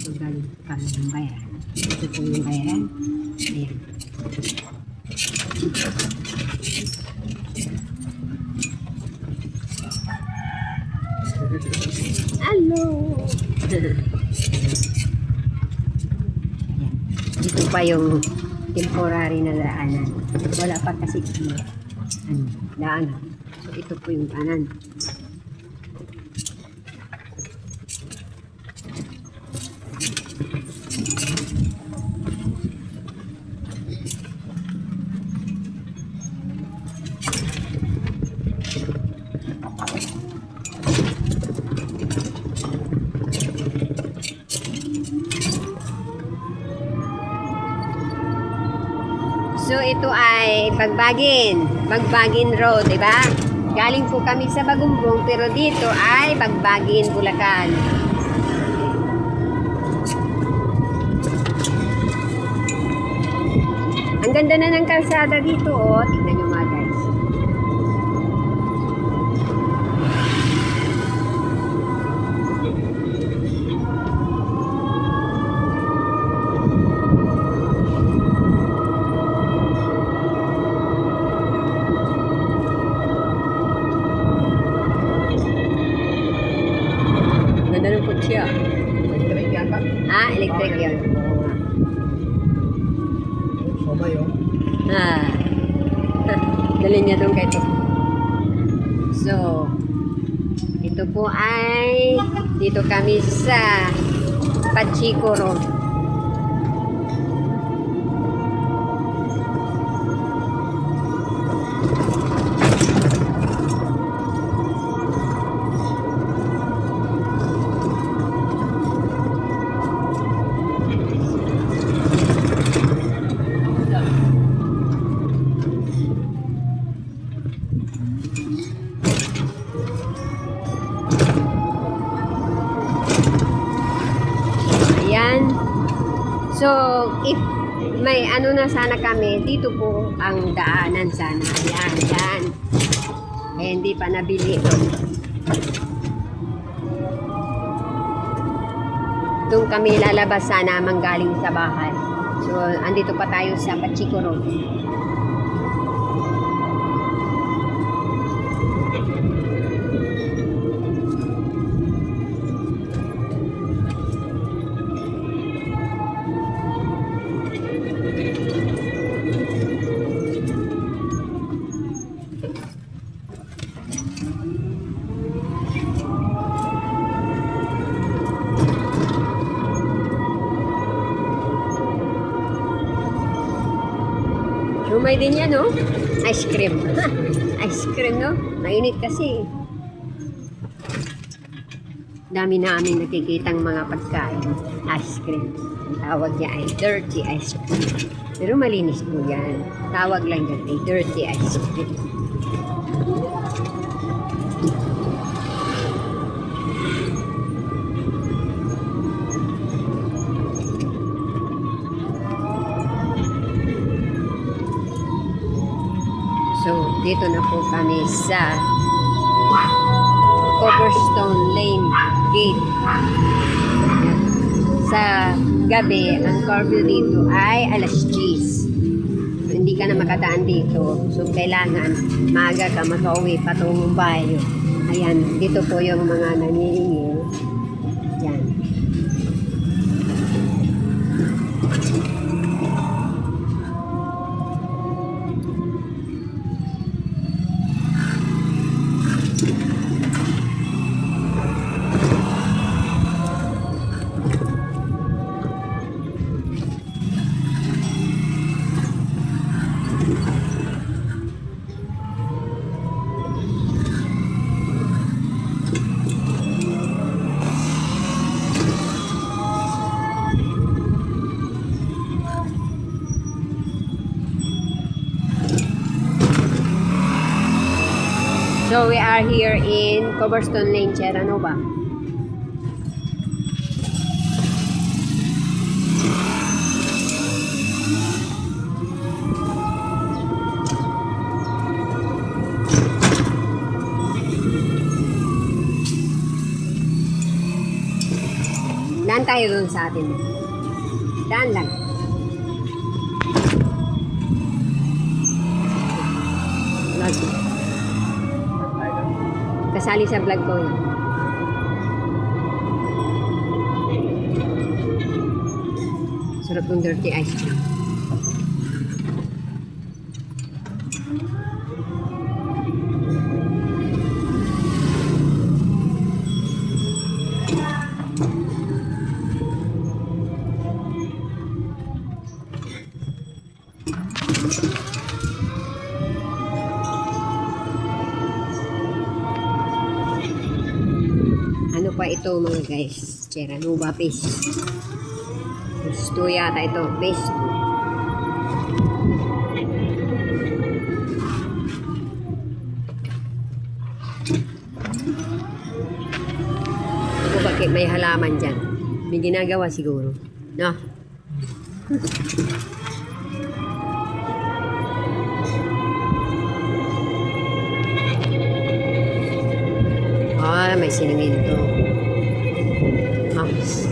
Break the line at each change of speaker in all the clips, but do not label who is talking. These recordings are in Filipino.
So, galing kami ng bayaran. Ito po yung bayaran. Ayan. Hello! Ayan. Ito pa yung temporary na daanan. Wala pa kasi daanan. So, ito po yung daanan. So, ito ay Bagbagin Road, di ba? Galing po kami sa Bagumbong, pero dito ay Bagbagin, Bulacan. Ang ganda na ng kalsada dito, oh. Tignan nyo mga guys. Siya. Electric yata? Ah, electric yun.
Somay yun.
Ah. Dali niya doon kayo. So, ito po ay dito kami sa Pachico Road. So, if may ano na sana kami, dito po ang daanan sana. Yan. Eh, hindi pa nabili. Doon kami lalabas sana manggaling sa bahay. So, andito pa tayo sa Pachico Road. Lumay din yan, no? Ice cream. Ice cream, no? Mainit kasi. Dami namin nakikitang mga pagkain. Ice cream. Ang tawag niya ay dirty ice cream. Pero malinis po yan. Tawag lang yan ay dirty ice cream. So, dito na po kami sa Copperstone Lane Gate. Sa gabi, ang curfew dito ay alas 10. So, hindi ka na makadaan dito. So, kailangan maaga ka makauwi patungong bayo. Ayan, dito po yung mga nangihingi. Yan. So we are here in Copperstone Lane, Terranova. tayo doon sa atin. Daan lang. Vlog. Kasali sa vlog ko yun. Sarap ng dirty ice cream. Ano pa ito mga guys? Terranova paste. Gusto yata ito. Paste. Ako bakit may halaman dyan? May ginagawa siguro. No? May sinimento. House.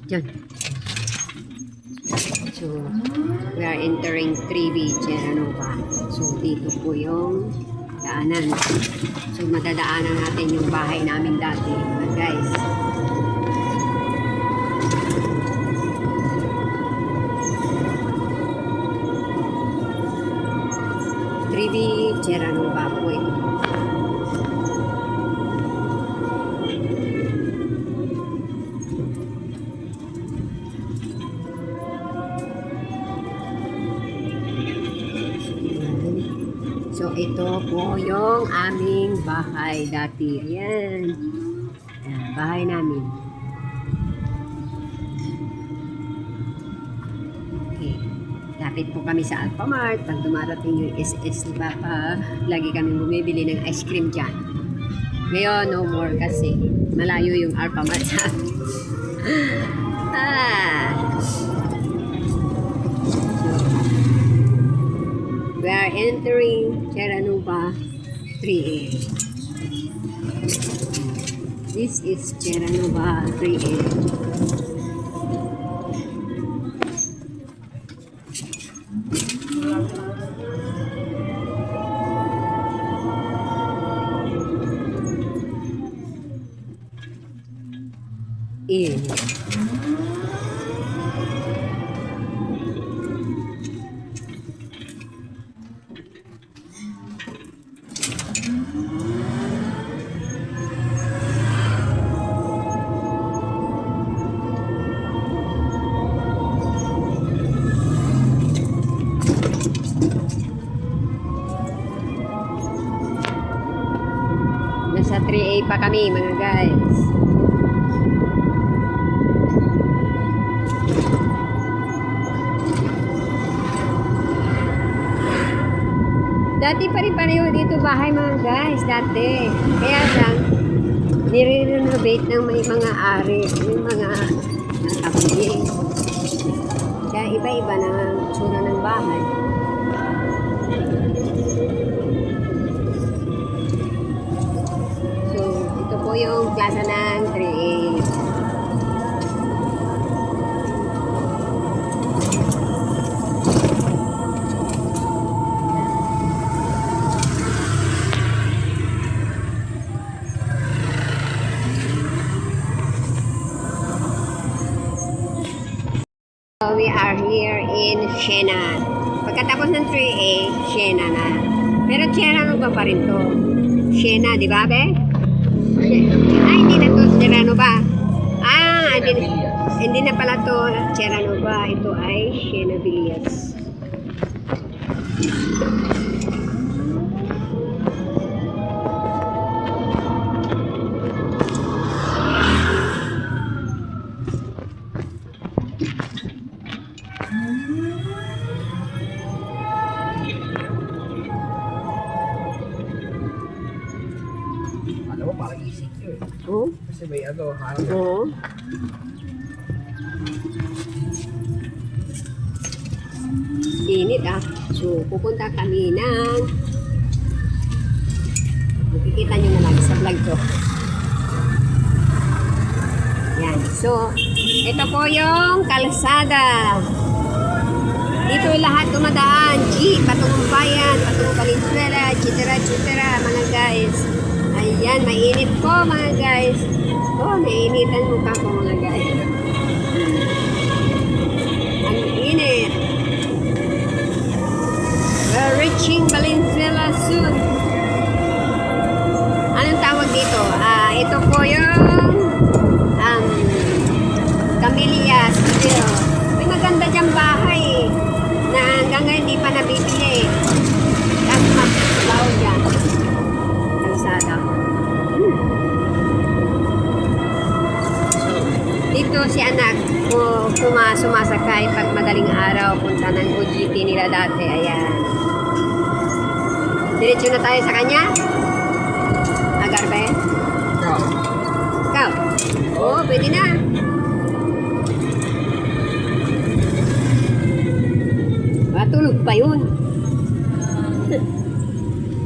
Diyan. So, we are entering 3B Terranova. So, dito po yung daanan. So, matadaanan natin yung bahay namin dati, guys. B Terranova po ito. So, ito po yung aming bahay dati. Ayan. Ayan, bahay namin. Okay. Lapit po kami sa Alphamart. Pag dumarating yung SS ni Papa, lagi kami bumibili ng ice cream dyan. Ngayon, no more kasi malayo yung Alphamart sa amin. We are entering Terranova 3A. This is Terranova 3A. In. Nasa 3A pa kami mga guys. Dati pa rin pareho dito bahay mga guys, dati. Kaya lang, nire-renovate ng may mga ari, may mga kapili. Kaya iba-iba na tsura ng bahay. So, ito po yung plaza ng 3A. We are here in Siena. Pagkatapos ng 3A, Siena na. Pero Terranova pa rin to. Siena, di ba, be? Ay, hindi na to Terranova. Hindi na pala to Terranova. Ito ay Siena Villas.
Kasi may ano, hangin.
Oo. Init ah. So, pupunta kami ng... Makikita nyo naman sa vlog ko. Yan. So, ito po yung kalsada. Dito lahat tumadaan. Jeep, patungong bayan, patungong Valenzuela, etc. etc. mga guys. Ayan, mainit po mga guys. Oh, nainitan mukha po mga guys. Ang init. We're reaching Valenzuela soon. Anong tawag dito? Ito po yung Camellias Studio. May maganda diyang bahay na hanggang ngayon di pa nabibili. Tapos magkakabaw dyan. Kalsada. Dito si anak ko sumasakay pag madaling araw punta ng OGT nila dati. Ayan. Diretso na tayo sa kanya. Agarbe?
Ikaw.
Ikaw? Oo, pwede na. Matulog pa yun.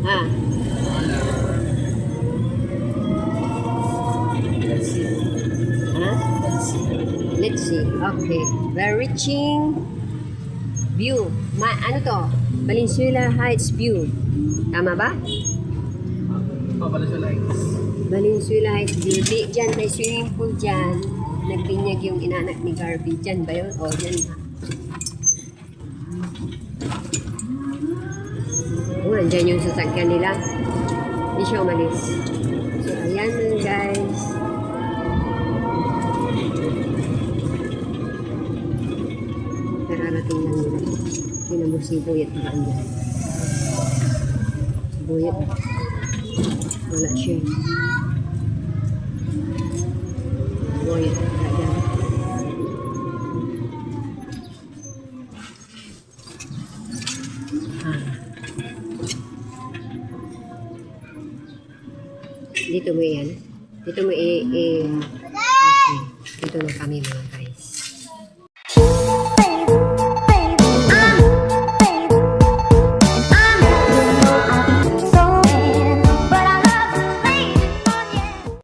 Ha?
Let's see.
Ha?
Let's see.
Let's see. Okay. We're reaching view. Ano to? Valenzuela Heights view. Tama ba?
Pala sa lights.
Valenzuela Heights view. Diyan, may swimming pool dyan. Nagbinyag yung inanak ni Garvey. Dyan ba yun? O, dyan ba? O, andyan yung sasakyan nila. Hindi siya umalis. So, ayan mga guys. Kararating lang nila. Tingnan mo si Buyet na andyan. Si Buyet. Wala siya. Buyet. Ayan. Dito mo yan. Dito mo okay. Dito na kami mga